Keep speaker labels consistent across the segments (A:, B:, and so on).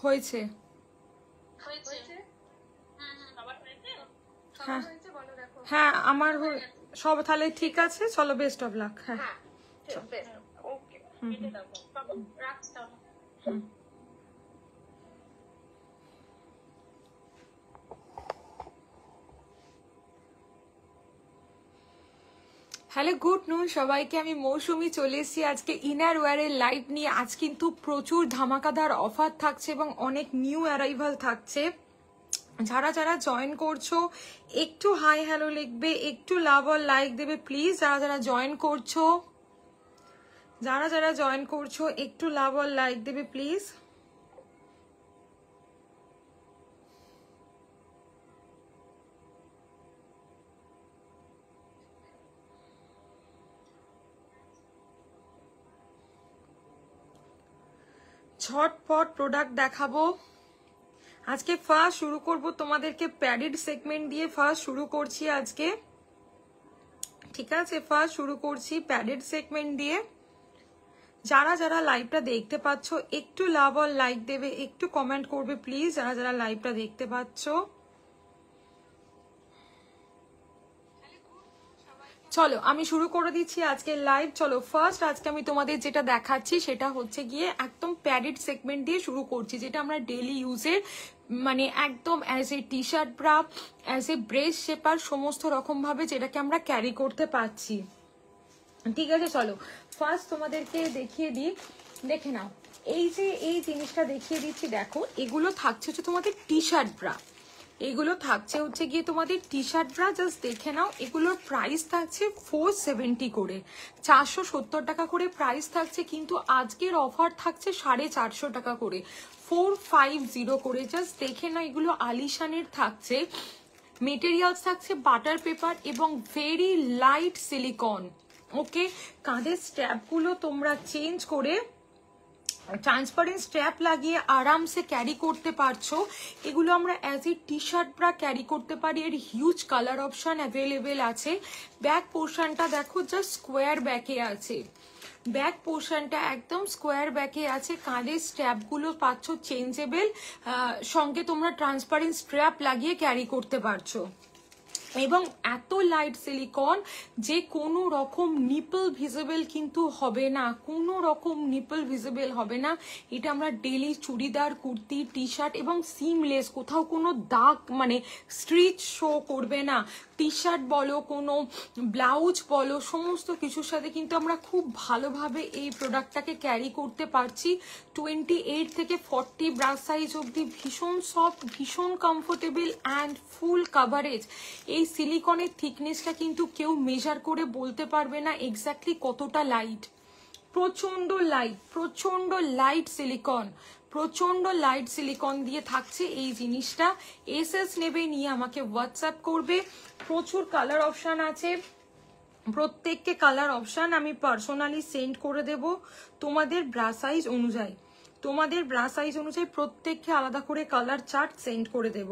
A: হয়েছে হ্যাঁ হ্যাঁ আমার সব তাহলে ঠিক আছে, চলো বেস্ট অফ লাক। হ্যাঁ
B: ওকে রাখছি।
A: হ্যালো গুড নুন সবাইকে, আমি মৌসুমি চলে এসেছি আজকে ইনার ওয়্যারের লাইভ নিয়ে। আজ কিন্তু প্রচুর ধামাকাদার অফার থাকছে এবং অনেক নিউ অ্যারাইভাল থাকছে। যারা যারা জয়েন করছো একটু হাই হ্যালো লিখবে, একটু লাভ আর লাইক দেবে প্লিজ। যারা যারা জয়েন করছো একটু লাভ আর লাইক দেবে প্লিজ। ঝটপট প্রোডাক্ট দেখাবো আজকে। ফার্স্ট শুরু করব তোমাদেরকে প্যাডেড সেগমেন্ট দিয়ে। ফার্স্ট শুরু করছি আজকে, ঠিক আছে? ফার্স্ট শুরু করছি প্যাডেড সেগমেন্ট দিয়ে। যারা যারা লাইভটা দেখতে পাচ্ছ একটু লাভ আর লাইক দেবে, একটু কমেন্ট করবে প্লিজ। যারা যারা লাইভটা দেখতে পাচ্ছ চলো আমি শুরু করে দিচ্ছি আজকের লাইভ। চলো ফার্স্ট আজকে আমি তোমাদের যেটা দেখাচ্ছি সেটা হচ্ছে গিয়ে একদম প্যাডেড সেগমেন্ট দিয়ে শুরু করছি, যেটা আমরা ডেইলি ইউজের মানে একদম as a T shirt bra, as a breast shaper সমস্ত রকম ভাবে যেটাকে আমরা ক্যারি করতে পারছি, ঠিক আছে? চলো ফার্স্ট তোমাদেরকে দেখিয়ে দিই, দেখে নাও। এই যে এই জিনিসটা দেখিয়ে দিচ্ছি, দেখো এগুলো থাকছে হচ্ছে তোমাদের টি শার্ট ব্রা, এগুলো থাকছে হচ্ছে গিয়ে তোমাদের টি শার্ট ব্রা। জাস্ট দেখে নাও, এগুলোর প্রাইস থাকছে 470 করে, 470 টাকা করে প্রাইস থাকছে, কিন্তু আজকের অফার থাকছে 450 টাকা করে, 450 করে। জাস্ট দেখে নাও, এগুলো আলিশানের থাকছে। মেটেরিয়ালস থাকছে বাটার পেপার এবং ভেরি লাইট সিলিকন। ওকে, কাঁধের স্ট্র্যাপগুলো তোমরা চেঞ্জ করে ট্রান্সপারেন্ট স্ট্র্যাপ লাগিয়ে আরামসে ক্যারি করতে পারছো। এগুলো আমরা অ্যাজ এ টি শার্ট ব্রা ক্যারি করতে পারি। এর হিউজ কালার অপশন অ্যাভেলেবেল আছে। ব্যাক পোর্শনটা দেখো জাস্ট স্কোয়ার ব্যাকে আছে, ব্যাক পোর্শনটা একদম স্কোয়ার ব্যাকে আছে। কাঁধের স্ট্র্যাপগুলো পাচ্ছ চেঞ্জেবল, সঙ্গে তোমরা ট্রান্সপারেন্ট স্ট্র্যাপ লাগিয়ে ক্যারি করতে পারছো। এবং এত লাইট সিলিকন যে কোনো রকম নিপল ভিজিবল কিন্তু হবে না, কোনো রকম নিপল ভিজিবল হবে না। এটা আমরা daily churidar, kurti, T shirt এবং সিমলেস, কোথাও কোনো দাগ মানে স্ট্রিচ শো করবে না। টি শার্ট বলো, কোনো ব্লাউজ বলো, সমস্ত কিছুর সাথে কিন্তু আমরা খুব ভালোভাবে এই প্রোডাক্টটাকে ক্যারি করতে পারছি। 28 থেকে 40 ব্রাশ সাইজ অবধি, ভীষণ সফট, ভীষণ কমফোর্টেবল অ্যান্ড ফুল কাভারেজ। এই সিলিকনের থিকনেসটা কিন্তু কেউ মেজার করে বলতে পারবে না এক্স্যাক্টলি কতটা লাইট। প্রচন্ড লাইট, প্রচন্ড লাইট সিলিকন, প্রচন্ড লাইট সিলিকন দিয়ে থাকছে এই জিনিসটা। এসএস নেবে, নিয়ে আমাকে হোয়াটসঅ্যাপ করবে। প্রচুর কালার অপশন আছে, প্রত্যেককে কালার অপশন আমি পার্সোনালি সেন্ড করে দেব তোমাদের ব্রা সাইজ অনুযায়ী। তোমাদের ব্রা সাইজ অনুযায়ী প্রত্যেককে আলাদা করে কালার চার্ট সেন্ড করে দেব।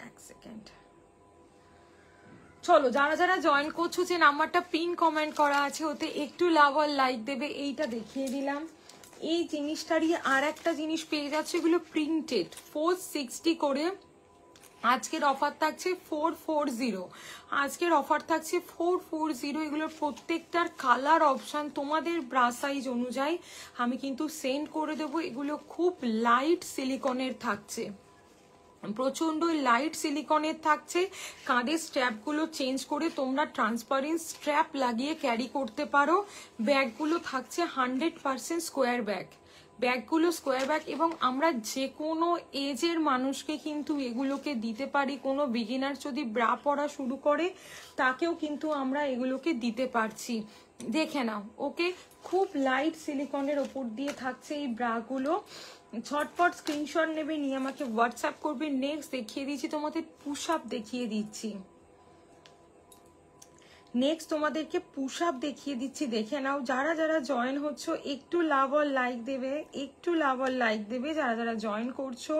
A: এক সেকেন্ড। চলো যারা যারা জয়েন করছো, যে নাম্বারটা পিন কমেন্ট করা আছে ওতে একটু লাভ আর লাইক দেবে। এইটা দেখিয়ে দিলাম। এই জিনিসটারই আর একটা জিনিস পেয়ে যাচ্ছে, এগুলো প্রিন্টেড, 460 করে। আজকের অফার থাকছে 440, আজকের অফার থাকছে 440। এগুলোর প্রত্যেকটার কালার অপশন তোমাদের ব্রা সাইজ অনুযায়ী আমি কিন্তু সেন্ড করে দেবো। এগুলো খুব লাইট সিলিকনের থাকছে, প্রচন্ড লাইট সিলিকনের থাকছে। কাঁধের স্ট্র্যাপগুলো চেঞ্জ করে তোমরা ট্রান্সপারেন্ট স্ট্র্যাপ লাগিয়ে ক্যারি করতে পারো। ব্যাগগুলো থাকছে 100% স্কোয়ার ব্যাগ, ব্যাগগুলো স্কোয়ার ব্যাগ। এবং আমরা যে কোনো এজের মানুষকে কিন্তু এগুলোকে দিতে পারি। কোনো বিগিনার যদি ব্রা পরা শুরু করে তাকেও কিন্তু আমরা এগুলোকে দিতে পারছি, দেখে নাও। ওকে, খুব লাইট সিলিকনের ওপর দিয়ে থাকছে এই ব্রাগুলো। ঝটপট স্ক্রিনশট নেবে, নিয়ে আমাকে হোয়াটসঅ্যাপ করবে। নেক্সট দেখিয়ে দিচ্ছি তোমাদের পুশ আপ দেখিয়ে দিচ্ছি, নেক্সট তোমাদেরকে পুশ আপ দেখিয়ে দিচ্ছি, দেখে নাও। যারা যারা জয়েন হচ্ছে একটু লাভ আর লাইক দেবে, একটু লাভ আর লাইক দেবে যারা যারা জয়েন করছো।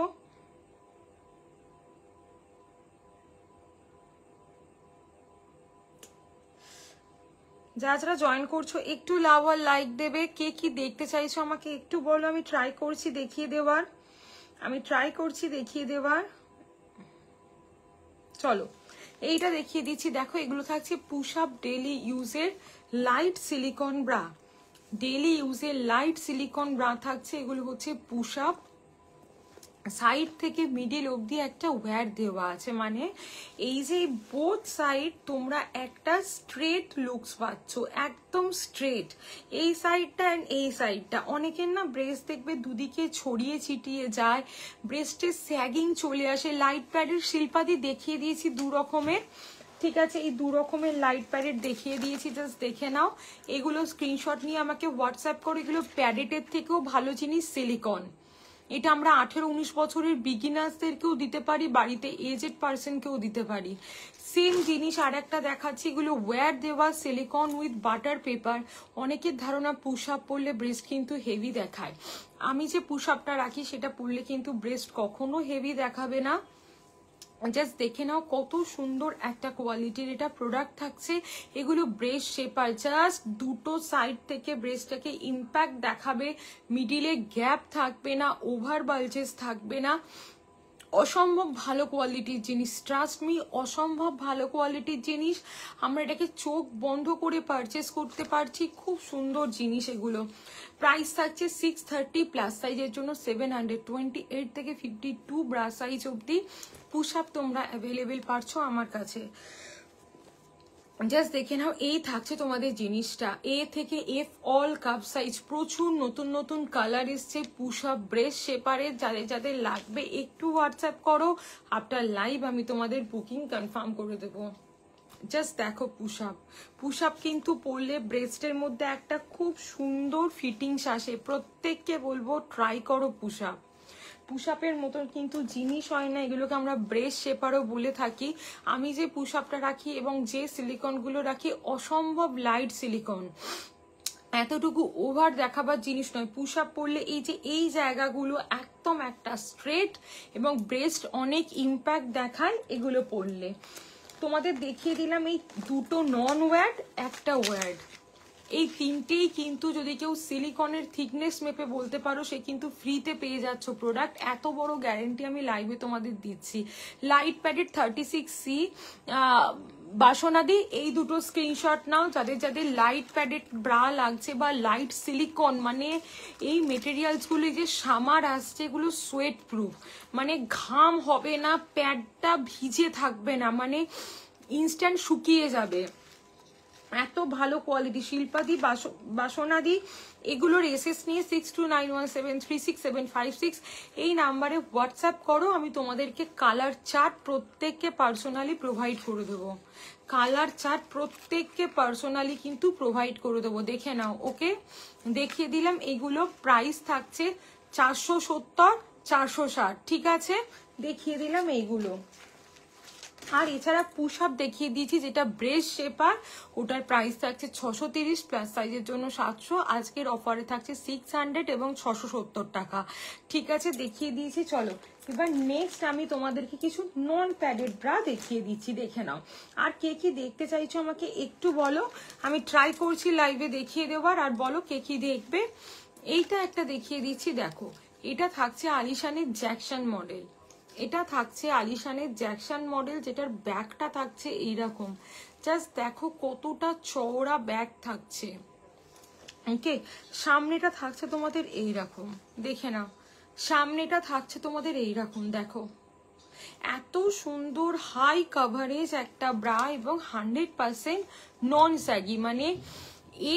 A: যারা যারা জয়েন করছো একটু লাভ আর লাইক দেবে। কে কি দেখতে চাইছো আমাকে একটু বলো, আমি ট্রাই করছি দেখিয়ে দেওয়ার। চলো এইটা দেখিয়ে দিচ্ছি, দেখো এগুলো থাকছে পুশ আপ ডেলি ইউজের লাইট সিলিকন ব্রা থাকছে। এগুলো হচ্ছে পুশ আপ, সাইড থেকে মিডিল অবধি একটা ওয়্যার দেওয়া আছে, মানে এই যে বোথ সাইড তোমরা একটা স্ট্রেট লুকস পাচ্ছ, একদম স্ট্রেট। এই সাইডটা অ্যান্ড এই সাইডটা, অনেকের না ব্রেস্ট দেখবে দুদিকে ছড়িয়ে ছিটিয়ে যায়, ব্রেস্টের স্যাগিং চলে আসে। লাইট প্যাডের শিল্পাদি দেখিয়ে দিয়েছি দু রকমের, ঠিক আছে, এই দু রকমের লাইট প্যাডেট দেখিয়ে দিয়েছি, জাস্ট দেখে নাও। এগুলো স্ক্রিনশট নিয়ে আমাকে হোয়াটসঅ্যাপ করো। এগুলো প্যাডেটের থেকেও ভালো জিনিস সিলিকন। এটা আমরা 18-19 বছরের বিগিনার্সদেরকেও দিতে পারি, বাড়িতে এজেড পার্সনকেও দিতে পারি। সেম জিনিস আর একটা দেখাচ্ছি, এগুলো ওয়্যার দেওয়া সিলিকন উইথ বাটার পেপার। অনেকের ধারণা পুশ আপ পরলে ব্রেস্ট কিন্তু হেভি দেখায়। আমি যে পুশ আপটা রাখি সেটা পরলে কিন্তু ব্রেস্ট কখনো হেভি দেখাবে না। জাস্ট দেখে নাও কত সুন্দর একটা কোয়ালিটির এটা প্রোডাক্ট থাকছে। এগুলো ব্রেস্ট শেপার, জাস্ট দুটো সাইড থেকে ব্রেস্টটাকে ইম্প্যাক্ট দেখাবে, মিডিলে গ্যাপ থাকবে না, ওভার বালজেস থাকবে না। অসম্ভব ভালো কোয়ালিটির জিনিস, ট্রাস্ট মি, অসম্ভব ভালো কোয়ালিটির জিনিস। আমরা এটাকে চোখ বন্ধ করে পারচেস করতে পারছি, খুব সুন্দর জিনিস এগুলো। প্রাইস থাকছে 630, প্লাস সাইজের জন্য 700, 28 থেকে 52 ব্রা সাইজ অব্দি পুশ আপ তোমরা অ্যাভেলেবেল পাচ্ছ আমার কাছে। জাস্ট দেখে নাও, এই থাকছে তোমাদের জিনিসটা, এ থেকে এফ অল কাপ সাইজ। প্রচুর নতুন নতুন কালার এসছে পুশ আপ ব্রেস্ট শেপারের। যাদের যাদের লাগবে একটু হোয়াটসঅ্যাপ করো, আফটার লাইভ আমি তোমাদের বুকিং কনফার্ম করে দেবো। জাস্ট দেখো পুশ আপ কিন্তু পরলে ব্রেস্টের মধ্যে একটা খুব সুন্দর ফিটিংস আসে। প্রত্যেককে বলবো ট্রাই করো পুশ আপের মতন কিন্তু জিনিস হয় না, এগুলোকে আমরা ব্রেস্ট শেপারও বলে থাকি। আমি যে পুশ আপটা রাখি এবং যে সিলিকনগুলো রাখি অসম্ভব লাইট সিলিকন, এতটুকু ওভার দেখাবার জিনিস নয়। পুশ আপ পরলে এই যে এই জায়গাগুলো একদম একটা স্ট্রেট এবং ব্রেস্ট অনেক ইম্প্যাক্ট দেখায় এগুলো পরলে। তোমাদের দেখিয়ে দিলাম এই দুটো নন ওয়্যার্ড, একটা ওয়্যার্ড, এই তিনটেই কিন্তু যদি কেউ সিলিকনের থিকনেস মেপে বলতে পারো সে কিন্তু ফ্রিতে পেয়ে যাচ্ছ প্রোডাক্ট। এত বড় গ্যারেন্টি আমি লাইভে তোমাদের দিচ্ছি। লাইট প্যাডেড 36C বাসনাদি, এই দুটো স্ক্রিনশট নাও যাদের যাদের লাইট প্যাডেড ব্রা লাগছে বা লাইট সিলিকন, মানে এই মেটেরিয়ালসগুলো যে সামার আসছে এগুলো সোয়েট প্রুফ, মানে ঘাম হবে না, প্যাডটা ভিজে থাকবে না, মানে ইনস্ট্যান্ট শুকিয়ে যাবে, এত ভালো কোয়ালিটি। শিল্পাদি বাসনাদি এগুলোর এসএস নিয়ে 6291736756 এই নাম্বারে হোয়াটসঅ্যাপ করো, আমি তোমাদেরকে কালার চার্ট প্রত্যেককে পার্সোনালি প্রোভাইড করে দেবো। কিন্তু প্রোভাইড করে দেবো, দেখে নাও। ওকে, দেখিয়ে দিলাম। এগুলো প্রাইস থাকছে 470, 460, ঠিক আছে, দেখিয়ে দিলাম এইগুলো। আর এছাড়া পুশ আপ দেখিয়ে দিয়েছি যেটা ব্রেস্ট শেপার, ওটার প্রাইস থাকছে 630, প্লাস সাইজের জন্য 700। আজকের অফারে থাকছে 600 এবং 670 টাকা, ঠিক আছে, দেখিয়ে দিয়েছি। চলো এবার নেক্সট আমি তোমাদেরকে কিছু নন প্যাডেড ব্রা দেখিয়ে দিচ্ছি, দেখে নাও। আর কে কি দেখতে চাইছো আমাকে একটু বলো, আমি ট্রাই করছি লাইভে দেখিয়ে দেওয়ার। আর বলো কে কি দেখবে। এইটা একটা দেখিয়ে দিচ্ছি, দেখো এটা থাকছে আলিশানের জ্যাকসন মডেল। যেটার ব্যাগটা থাকছে এইরকম। জাস্ট দেখো কতটা চওড়া ব্যাগ থাকছে। ওকে, সামনেটা থাকছে তোমাদের এইরকম, দেখে নাও, সামনেটা থাকছে তোমাদের এইরকম। দেখো এত সুন্দর হাই কভারেজ একটা ব্রা এবং 100% নন স্যাগি, মানে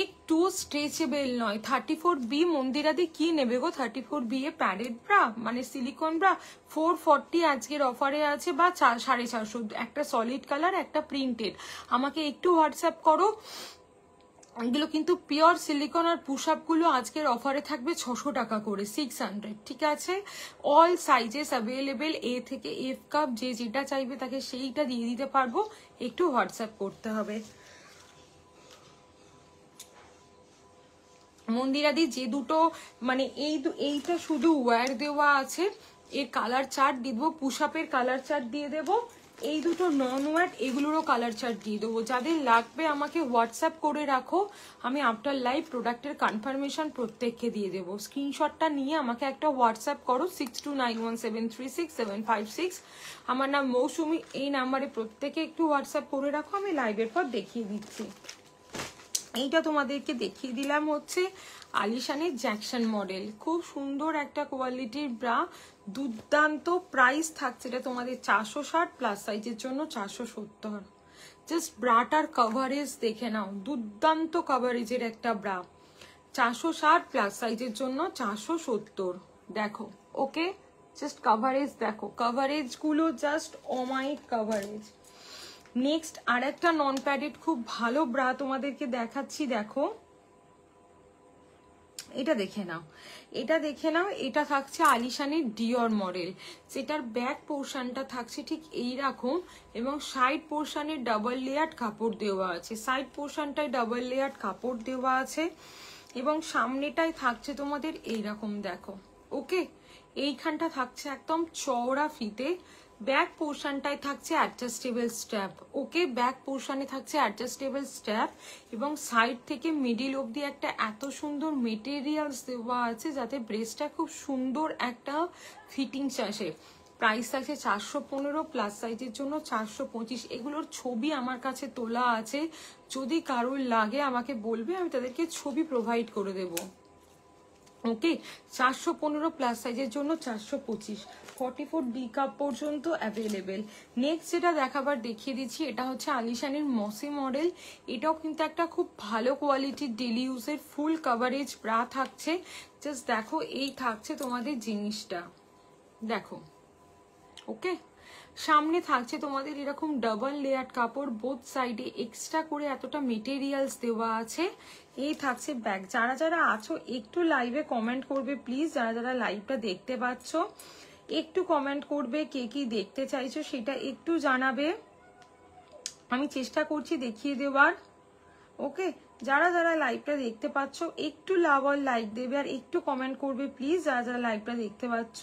A: একটু স্ট্রেচেবল নয়। 34B মন্দিরাদি কি নেবে গো, 34B এ প্যাডেড ব্রা মানে সিলিকন ব্রা 440 আজকের অফারে আছে, বা 450, একটা সলিড কালার একটা প্রিন্টেড। আমাকে একটু হোয়াটসঅ্যাপ করো। এগুলো কিন্তু পিওর সিলিকন। আর পুশ আপ গুলো আজকের অফারে থাকবে 600 টাকা করে, 600, ঠিক আছে। অল সাইজেস অ্যাভেলেবেল, এ থেকে এফ কাপ, যে যেটা চাইবে তাকে সেইটা দিয়ে দিতে পারবো, একটু হোয়াটসঅ্যাপ করতে হবে। মন্দিরাদি যে দুটো মানে এইটা শুধু ওয়্যার দেওয়া আছে, এর কালার চার্ট দিয়ে দেবো, পুশ আপের কালার চার্ট দিয়ে দেবো, এই দুটো নন ওয়াট, এগুলোরও কালার চার্ট দিয়ে দেবো। যাদের লাগবে আমাকে হোয়াটসঅ্যাপ করে রাখো, আমি আফটার লাইভ প্রোডাক্টের কনফার্মেশন প্রত্যেককে দিয়ে দেবো। স্ক্রিনশটটা নিয়ে আমাকে একটা হোয়াটসঅ্যাপ করো 6291736756। আমার নাম মৌসুমি, এই নাম্বারে প্রত্যেকে একটু হোয়াটসঅ্যাপ করে রাখো, আমি লাইভের পর দেখিয়ে দিচ্ছি। এইটা তোমাদেরকে দেখিয়ে দিলাম হচ্ছে আলিশানের জ্যাকসন মডেল, খুব সুন্দর একটা কোয়ালিটির ব্রা, দুর্দান্ত প্রাইস থাকছে। এটা তোমাদের 460, প্লাস সাইজের জন্য 470। জাস্ট ব্রাটার কভারেজ দেখে নাও, দুর্দান্ত কভারেজের একটা ব্রা, 460, প্লাস সাইজের জন্য 470। দেখো, ওকে, জাস্ট কভারেজ দেখো, কভারেজ গুলো জাস্ট অমাইক কভারেজ। নেক্সট আর একটা নন প্যাডেড খুব ভালো ব্রা তোমাদেরকে দেখাচ্ছি। দেখো, এটা দেখে নাও, এটা দেখে নাও। এটা থাকছে আলিশানের ডিওর মডেল, যেটার ব্যাক পোর্শনটা থাকছে ঠিক এইরকম, এবং সাইড পোর্শনে ডাবল লেয়ার কাপড় দেওয়া আছে, সাইড পোর্শনটায় ডাবল লেয়ার কাপড় দেওয়া আছে, এবং সামনেটায় থাকছে তোমাদের এইরকম। দেখো, ওকে, এইখানটা থাকছে একদম চওড়া ফিতে, ব্যাক পোর্শনটায় থাকছে অ্যাডজাস্টেবল স্ট্র্যাপ। ওকে, ব্যাক পোর্শনে থাকছে অ্যাডজাস্টেবল স্ট্র্যাপ, এবং সাইড থেকে মিডিল অবধি একটা এত সুন্দর মেটেরিয়ালস দেওয়া আছে যাতে ব্রেসটা খুব সুন্দর একটা ফিটিংস আসে। প্রাইস থাকছে 415, প্লাস সাইজের জন্য 425। এগুলোর ছবি আমার কাছে তোলা আছে, যদি কারোর লাগে আমাকে বলবে, আমি তাদেরকে ছবি প্রোভাইড করে দেবো। ওকে, 415, প্লাস সাইজের জন্য 425, 44 ডি কাপ পর্যন্ত অ্যাভেলেবেল। নেক্সট যেটা দেখাবার দেখিয়ে দিচ্ছি, এটা হচ্ছে আলিশানের মসি মডেল। এটাও কিন্তু একটা খুব ভালো কোয়ালিটির ডেলি ইউজের ফুল কভারেজ ব্রা থাকছে। জাস্ট দেখো, এই থাকছে তোমাদের জিনিসটা, দেখো, ওকে। সামনে থাকছে তোমাদের এরকম ডাবল লেয়ার কাপড়, বোথ সাইডে এক্সট্রা করে এতটা মেটেরিয়ালস দেওয়া আছে। এই থাকছে ব্যাগ। যারা যারা আছো একটু লাইভে কমেন্ট করবে প্লিজ, যারা যারা লাইভটা দেখতে পাচ্ছ একটু কমেন্ট করবে, কে কি দেখতে চাইছো সেটা একটু জানাবে, আমি চেষ্টা করছি দেখিয়ে দেওয়ার। ওকে, যারা যারা লাইভটা দেখতে পাচ্ছ একটু লাভ আর লাইক দেবে, আর একটু কমেন্ট করবে প্লিজ, যারা যারা লাইভটা দেখতে পাচ্ছ।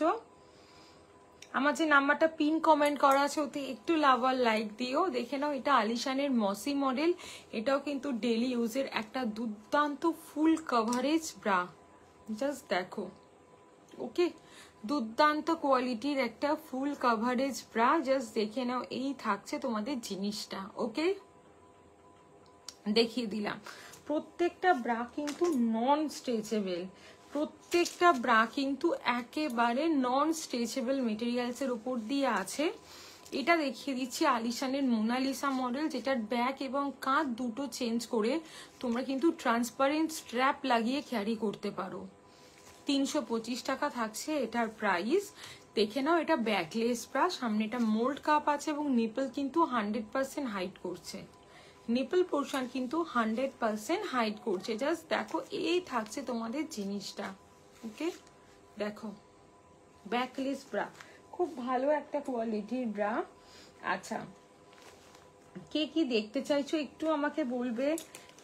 A: আমার যে নাম্বারটা পিন কমেন্ট করা আছে ওতে একটু লাভ আর লাইক দিও। দেখে নাও, এটা আলিশানের মসি মডেল, এটাও কিন্তু ডেলি ইউজের একটা দুর্দান্ত ফুল কভারেজ ব্রা। জাস্ট দেখো, ওকে, দুর্দান্ত কোয়ালিটির একটা ফুল কভারেজ ব্রা, জাস্ট দেখে নাও। এই থাকছে তোমাদের জিনিসটা, ওকে, দেখিয়ে দিলাম। প্রত্যেকটা ব্রা কিন্তু নন স্ট্রেচেবল, প্রত্যেকটা ব্রা কিন্তু একেবারে নন স্ট্রেচেবল মেটেরিয়ালসের উপর দিয়ে আছে। এটা দেখিয়ে দিচ্ছি আলিশানের মোনালিসা মডেল, যেটার ব্যাক এবং কাঁধ দুটো চেঞ্জ করে তোমরা কিন্তু ট্রান্সপারেন্ট স্ট্র্যাপ লাগিয়ে ক্যারি করতে পারো। 325 টাকা থাকছে এটার প্রাইস। দেখে নাও, এটা ব্যাকলেস ব্রা, সামনে এটা মোল্ড কাপ আছে, এবং নিপল কিন্তু 100% হাইড করছে, নিপল পোর্শন কিন্তু 100% হাইড করছে। জাস্ট দেখো, এই থাকছে তোমাদের জিনিসটা, ওকে, দেখো, ব্যাকলেস ব্রা, খুব ভালো একটা কোয়ালিটির ব্রা। আচ্ছা, কে কি দেখতে চাইছো একটু আমাকে বলবে,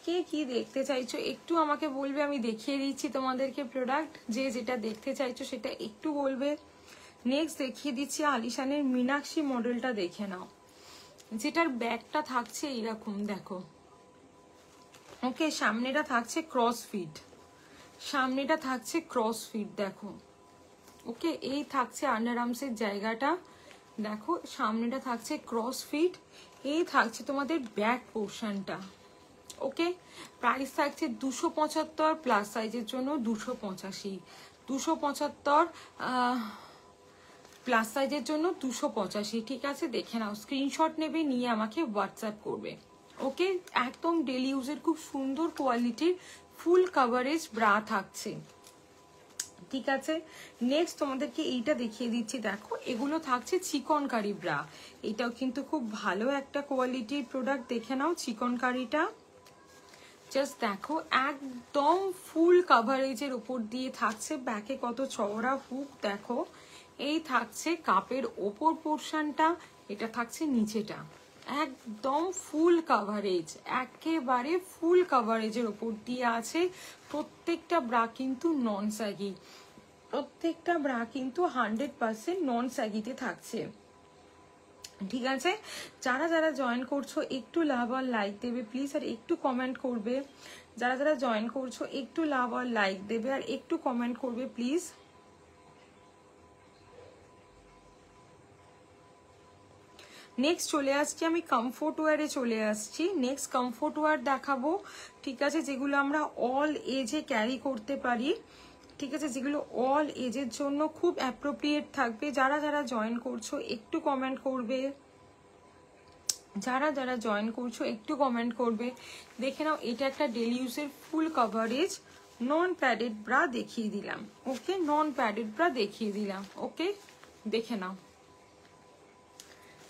A: কে কি দেখতে চাইছো একটু আমাকে বলবে, আমি দেখিয়ে দিচ্ছি তোমাদেরকে প্রোডাক্ট, যে যেটা দেখতে চাইছো সেটা একটু বলবে। নেক্সট দেখিয়ে দিচ্ছি আলিশানের মীনাক্ষী মডেলটা, দেখে নাও, যেটার ব্যাগটা থাকছে এইরকম। দেখো, ওকে, সামনেটা থাকছে ক্রস ফিট, সামনেটা থাকছে ক্রস ফিট, দেখো, ওকে, এই থাকছে আন্ডার আর্মসের জায়গাটা, দেখো, সামনেটা থাকছে ক্রস ফিট, এই থাকছে তোমাদের ব্যাক পোর্শনটা। ওকে, প্রাইস থাকছে 275, প্লাস সাইজের জন্য 285, 275, প্লাস সাইজের জন্য 285। ঠিক আছে, দেখে নাও, স্ক্রিনশট নেবে, নিয়ে আমাকে হোয়াটসঅ্যাপ করবে। ওকে, একদম ডেলি ইউজের খুব সুন্দর কোয়ালিটির ফুল কভারেজ ব্রা থাকছে। ঠিক আছে, নেক্সট তোমাদেরকে এইটা দেখিয়ে দিচ্ছি। দেখো, এগুলো থাকছে চিকনকারি ব্রা, এটাও কিন্তু খুব ভালো একটা কোয়ালিটির প্রোডাক্ট। দেখে নাও চিকনকারিটা, জাস্ট দেখো, একদম ফুল কভারেজের উপর দিয়ে থাকছে, ব্যাকে কত চওড়া হুক দেখো। এই থাকছে কাপের ওপর পোর্শনটা, এটা থাকছে নিচেটা, একদম ফুল কভারেজ, একেবারে ফুল কভারেজের উপর দিয়ে আছে। প্রত্যেকটা ব্রা কিন্তু নন স্যাগি, প্রত্যেকটা ব্রা কিন্তু 100% নন স্যাগিতে থাকছে। ঠিক আছে, যারা যারা জয়েন করছো একটু লাভ আর লাইক দেবে প্লিজ, আর একটু কমেন্ট করবে। যারা যারা জয়েন করছো একটু লাভ আর লাইক দেবে আর একটু কমেন্ট করবে প্লিজ। নেক্সট চলে আসছি আমি কমফোর্ট ওয়্যারে চলে আসছি। নেক্সট কমফোর্ট ওয়্যার দেখাবো, ঠিক আছে, যেগুলো আমরা অল এজে ক্যারি করতে পারি, ঠিক আছে, যেগুলো অল এজের জন্য খুব অ্যাপ্রোপ্রিয়েট থাকবে। যারা যারা জয়েন করছো একটু কমেন্ট করবে, যারা যারা জয়েন করছো একটু কমেন্ট করবে। দেখে নাও, এটা একটা ডেলি ইউজের ফুল কভারেজ নন প্যাডেড ব্রা দেখিয়ে দিলাম। ওকে, নন প্যাডেড ব্রা দেখিয়ে দিলাম। ওকে, দেখে নাও।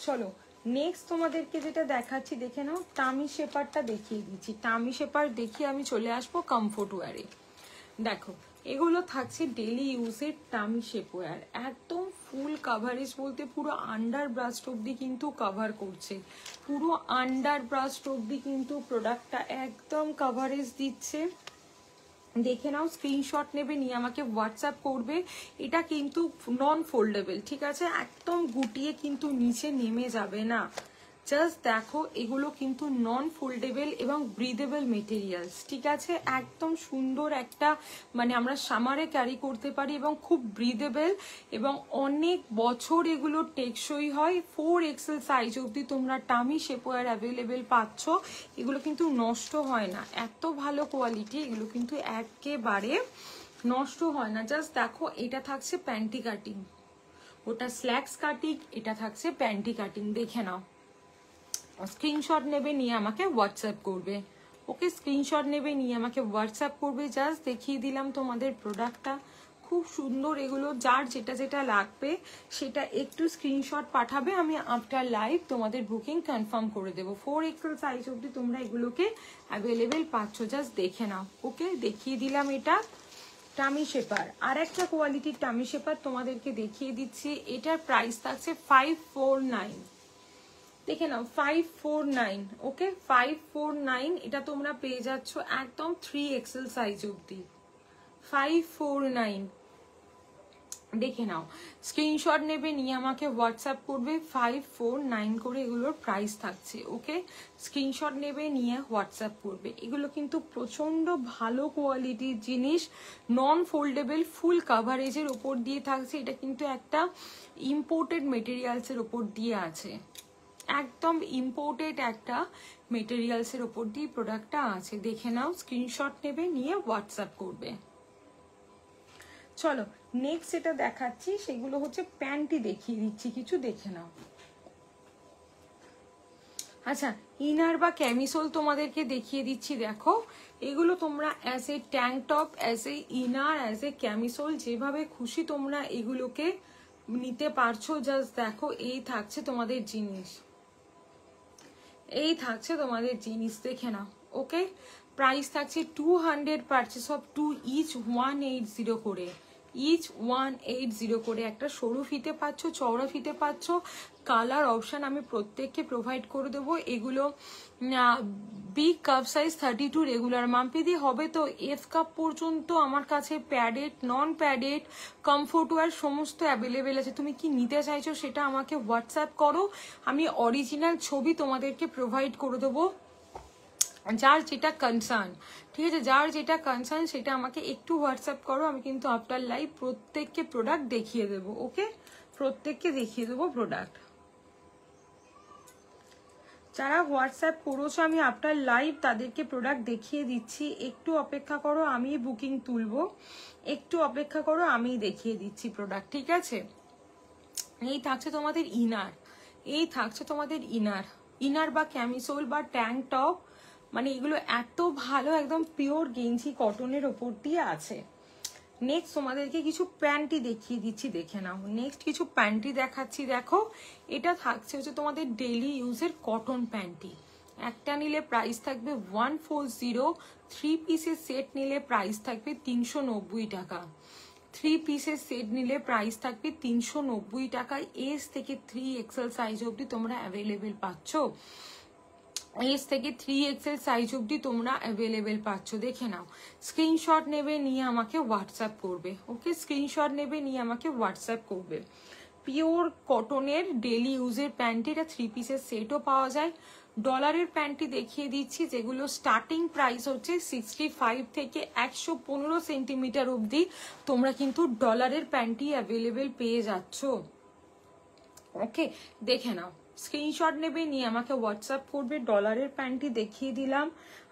A: চলো নেক্সট তোমাদেরকে যেটা দেখাচ্ছি দেখে নাও, টামি শেপারটা দেখিয়ে দিচ্ছি। টামি শেপার দেখিয়ে আমি চলে আসবো কমফোর্ট ওয়্যারে। দেখো, এগুলো থাকছে ডেলি ইউজের টামি শেপওয়্যার, একদম ফুল কাভারেজ বলতে পুরো আন্ডার ব্রাস্ট অব্দি কিন্তু কভার করছে, পুরো আন্ডার ব্রাস্ট অব্দি কিন্তু প্রোডাক্টটা একদম কাভারেজ দিচ্ছে। দেখে নাও, স্ক্রিনশট নেবে, নিয়ে আমাকে হোয়াটসঅ্যাপ করবে। এটা কিন্তু নন ফোল্ডেবল, ঠিক আছে, একদম গুটিয়ে কিন্তু নিচে নেমে যাবে না। জাস্ট দেখো, এগুলো কিন্তু নন ফোল্ডেবল এবং ব্রিদেবল মেটেরিয়ালস, ঠিক আছে, একদম সুন্দর একটা, মানে আমরা সামারে ক্যারি করতে পারি এবং খুব ব্রিদেবল এবং অনেক বছর এগুলো টেকসই হয়। 4XL সাইজ অবধি তোমরা টামি শেপওয়্যার অ্যাভেলেবেল পাচ্ছ। এগুলো কিন্তু নষ্ট হয় না, এত ভালো কোয়ালিটি, এগুলো কিন্তু একেবারে নষ্ট হয় না। জাস্ট দেখো, এটা থাকছে প্যান্টি কাটিং, ওটা স্ল্যাক্স কাটিং, এটা থাকছে প্যান্টি কাটিং। দেখে নাও, স্ক্রিনশট নেবে, নিয়ে আমাকে হোয়াটসঅ্যাপ করবে। ওকে, স্ক্রিনশট নেবে, নিয়ে আমাকে হোয়াটসঅ্যাপ করবে। জাস্ট দেখিয়ে দিলাম তোমাদের প্রোডাক্টটা, খুব সুন্দর। এগুলো যার যেটা যেটা লাগবে সেটা একটু স্ক্রিনশট পাঠাবে, আমি আফটার লাইভ তোমাদের বুকিং কনফার্ম করে দেবো। 4XL সাইজ অবধি তোমরা এগুলোকে অ্যাভেলেবেল পাচ্ছ। জাস্ট দেখে নাও। ওকে, দেখিয়ে দিলাম এটা টামি শেপার। আর একটা কোয়ালিটির টামি শেপার তোমাদেরকে দেখিয়ে দিচ্ছি, এটার প্রাইস থাকছে 549। দেখে নাও, 549। ওকে, 549, এটা তোমরা পেয়ে যাচ্ছ একদম 3XL সাইজ অবধি। 549, দেখে নাও, স্ক্রিনশট নেবে, নিয়ে আমাকে হোয়াটসঅ্যাপ করবে। 549 করে এগুলোর প্রাইস থাকছে। ওকে, স্ক্রিনশট নেবে, নিয়ে হোয়াটসঅ্যাপ করবে। এগুলো কিন্তু প্রচন্ড ভালো কোয়ালিটির জিনিস, নন ফোল্ডেবল, ফুল কাভারেজের ওপর দিয়ে থাকছে। এটা কিন্তু একটা ইম্পোর্টেড মেটেরিয়ালসের ওপর দিয়ে আছে, একদম ইম্পোর্টেড একটা মেটেরিয়ালসের ওপর দিয়ে প্রোডাক্টটা আছে। দেখে নাও, স্ক্রিনশট নেবে, নিয়ে হোয়াটসঅ্যাপ করবে। চলো নেক্সট যেটা দেখাচ্ছি সেগুলো হচ্ছে প্যান্টি দেখিয়ে দিচ্ছি কিছু, দেখে নাও। আচ্ছা, ইনার বা ক্যামিসোল তোমাদেরকে দেখিয়ে দিচ্ছি। দেখো, এগুলো তোমরা as a tank top, as a inner, as a camisole, যেভাবে খুশি তোমরা এগুলোকে নিতে পারছো। জাস্ট দেখো, এই থাকছে তোমাদের জিনিস, এই থাকছে তোমাদের জিনিস, দেখে নাও। ওকে, প্রাইস থাকছে 200, পারচেস অফ 2 ইচ 180 করে, ইচ 180 করে। একটা সরু ফিতে পাচ্ছ, চওড়া ফিতে পাচ্ছ, কালার অপশন আমি প্রত্যেককে প্রোভাইড করে দেবো। এগুলো বিগ কাপ সাইজ 32 রেগুলার মাম্পিদি হবে তো F কাপ পর্যন্ত আমার কাছে padded, non padded, comfort wear সমস্ত অ্যাভেলেবেল আছে। তুমি কি নিতে চাইছো সেটা আমাকে হোয়াটসঅ্যাপ করো, আমি অরিজিনাল ছবি তোমাদেরকে প্রোভাইড করে দেবো। যার যেটা কনসার্ন, ঠিক আছে, যার যেটা কনসার্ন সেটা আমাকে একটু হোয়াটসঅ্যাপ করো, আমি কিন্তু আফটার লাইভ প্রত্যেককে প্রোডাক্ট দেখিয়ে দেবো। ওকে, প্রত্যেককে দেখিয়ে দেবো প্রোডাক্ট। যারা হোয়াটসঅ্যাপ করেছো আমি আফটার লাইভ তাদেরকে প্রোডাক্ট দেখিয়ে দিচ্ছি। একটু অপেক্ষা করো, আমি বুকিং তুলবো, একটু অপেক্ষা করো, আমি দেখিয়ে দিচ্ছি প্রোডাক্ট, ঠিক আছে। এই থাকছে তোমাদের ইনার, এই থাকছে তোমাদের ইনার, ইনার বা ক্যামিসোল বা ট্যাঙ্ক টপ, মানে এগুলো এত ভালো, একদম পিওর গেঞ্জি কটনের ওপর দিয়ে আছে। নেক্সট তোমাদেরকে কিছু প্যান্টি দেখিয়ে দিচ্ছি, দেখে নাও। নেক্সট কিছু প্যান্টি দেখাচ্ছি। দেখো, এটা থাকছে হচ্ছে তোমাদের ডেইলি ইউজের কটন প্যান্টি। একটা নিলে প্রাইস থাকবে 140, 3 পিসের সেট নিলে প্রাইস থাকবে 390 টাকা। 3 পিসের সেট নিলে প্রাইস থাকবে 390 টাকা। এস থেকে 3XL সাইজ অবধি তোমরা অ্যাভেলেবেল পাচ্ছ, এস থেকে 3XL সাইজ অবধি তোমরা অ্যাভেলেবেল পাচ্ছ। দেখে নাও, স্ক্রিনশট নেবে, নিয়ে আমাকে হোয়াটসঅ্যাপ করবে। ওকে, স্ক্রিনশট নেবে, নিয়ে আমাকে হোয়াটসঅ্যাপ করবে। পিওর কটনের ডেলি ইউজের প্যান্টি, এটা 3 পিসের সেটও পাওয়া যায়। ডলারের প্যান্টি দেখিয়ে দিচ্ছি, যেগুলো স্টার্টিং প্রাইস হচ্ছে 65 থেকে 115 সেন্টিমিটার অবধি তোমরা কিন্তু ডলারের প্যান্টি অ্যাভেলেবেল পেয়ে যাচ্ছ। ওকে, দেখে নাও, স্ক্রিনশট নেবে, নিয়ে আমাকে হোয়াটসঅ্যাপ করবে। ডলারের প্যান্টি দেখিয়ে দিলাম।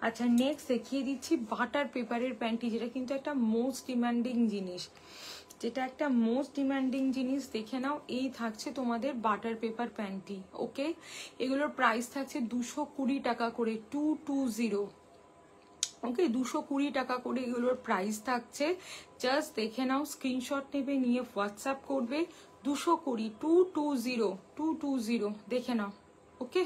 A: আচ্ছা, নেক্সট দেখিয়ে দিচ্ছি বাটার পেপারের প্যান্টি, যেটা কিন্তু একটা মোস্ট ডিমান্ডিং জিনিস, দেখে নাও। এই থাকছে তোমাদের বাটার পেপার প্যান্টি। ওকে, এগুলোর প্রাইস থাকছে 220 টাকা করে, 220। ওকে, 220 টাকা করে এগুলোর প্রাইস থাকছে। জাস্ট দেখে নাও, স্ক্রিনশট নেবে, নিয়ে হোয়াটসঅ্যাপ করবে। 220, 220 দেখে নাও। ওকে,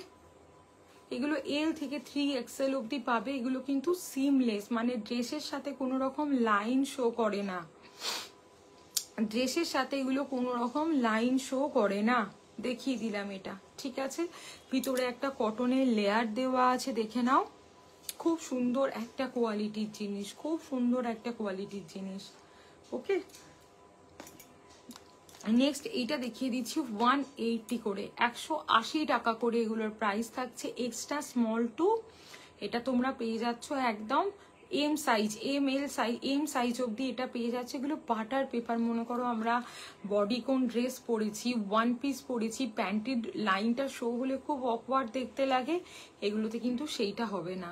A: এগুলো এল থেকে 3XL অবধি পাবে। এগুলো কিন্তু সিমলেস, মানে ড্রেসের সাথে কোনো রকম লাইন শো করে না, ড্রেসের সাথে এগুলো কোনো রকম লাইন শো করে না। দেখিয়ে দিলাম এটা, ঠিক আছে। ভিতরে একটা কটনের লেয়ার দেওয়া আছে, দেখে নাও। খুব সুন্দর একটা কোয়ালিটির জিনিস, খুব সুন্দর একটা কোয়ালিটির জিনিস। ওকে, নেক্সট এইটা দেখিয়ে দিচ্ছি 180 করে, 180 টাকা করে এগুলোর প্রাইস থাকছে। এক্সট্রা স্মল টু, এটা তোমরা পেয়ে যাচ্ছ একদম এম সাইজ, এম সাইজ অবধি এটা পেয়ে যাচ্ছে। এগুলো বাটার পেপার। মনে করো আমরা বডিকন ড্রেস পরেছি, ওয়ান পিস পরেছি, প্যান্টের লাইনটা শো হলে খুব অকওয়ার্ড দেখতে লাগে, এগুলোতে কিন্তু সেইটা হবে না।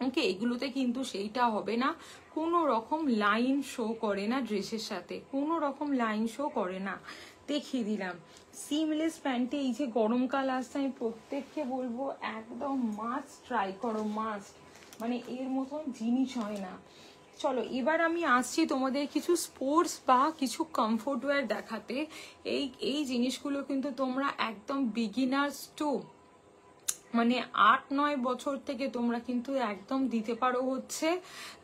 A: ওকে, এগুলোতে কিন্তু সেইটা হবে না, কোনো রকম লাইন শো করে না ড্রেসের সাথে, কোনো রকম লাইন শো করে না। দেখিয়ে দিলাম সিমলেস প্যান্টে। এই যে গরমকাল আসছে, আমি প্রত্যেককে বলবো একদম মাস্ট ট্রাই করো, মাস্ট, মানে এর মতন জিনিস হয় না। চলো, এবার আমি আসছি তোমাদের কিছু স্পোর্টস বা কিছু কমফোর্ট ওয়্যার দেখাতে। এই জিনিসগুলো কিন্তু তোমরা একদম বিগিনার্স টু, মানে 8-9 বছর থেকে তোমরা কিন্তু একদম দিতে পারো, হচ্ছে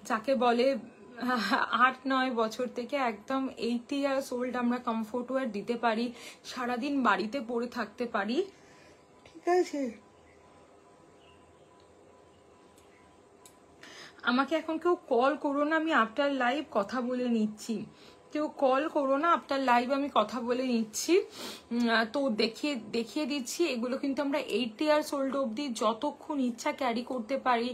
A: যাকে বলে 8-9 বছর থেকে একদম 80 ইয়ার্স ওল্ড আমরা কমফোর্ট ওয়্যার দিতে পারি, সারাদিন বাড়িতে পরে থাকতে পারি, ঠিক আছে। আমাকে এখন কেউ কল করো না, আমি আফটার লাইভ কথা বলে নিচ্ছি। কেউ কল করো না, আফটার লাইভ আমি কথা বলে নিচ্ছি। তো দেখিয়ে দিচ্ছি, এগুলো কিন্তু আমরা 80 ইয়ার্স ওল্ড অবধি যতক্ষণ ইচ্ছা ক্যারি করতে পারি,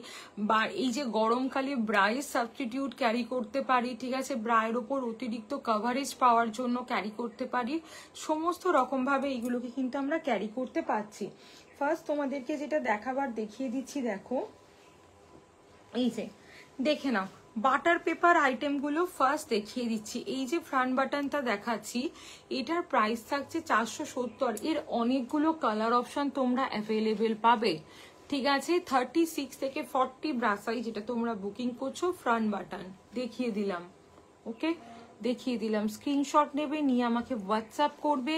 A: বা এই যে গরমকালে ব্রাইস সাবস্টিটিউট ক্যারি করতে পারি, ঠিক আছে, ব্রায়ের ওপর অতিরিক্ত কভারেজ পাওয়ার জন্য ক্যারি করতে পারি, সমস্ত রকমভাবে এইগুলোকে কিন্তু আমরা ক্যারি করতে পারছি। ফার্স্ট তোমাদেরকে যেটা দেখাবার দেখিয়ে দিচ্ছি, দেখো এই যে দেখে নাও বাটার পেপার আইটেমগুলো। ফার্স্ট দেখিয়ে দিচ্ছি, এই যে ফ্রন্ট বাটনটা দেখাচ্ছি, এটার প্রাইস থাকছে 470। এর অনেকগুলো কালার অপশন তোমরা অ্যাভেলেবেল পাবে, ঠিক আছে। 36 থেকে 40 ব্রা সাইজ, যেটা তোমরা বুকিং করছো। ফ্রন্ট বাটন দেখিয়ে দিলাম, ওকে, দেখিয়ে দিলাম। স্ক্রিনশট নেবে, নিয়ে আমাকে হোয়াটসঅ্যাপ করবে।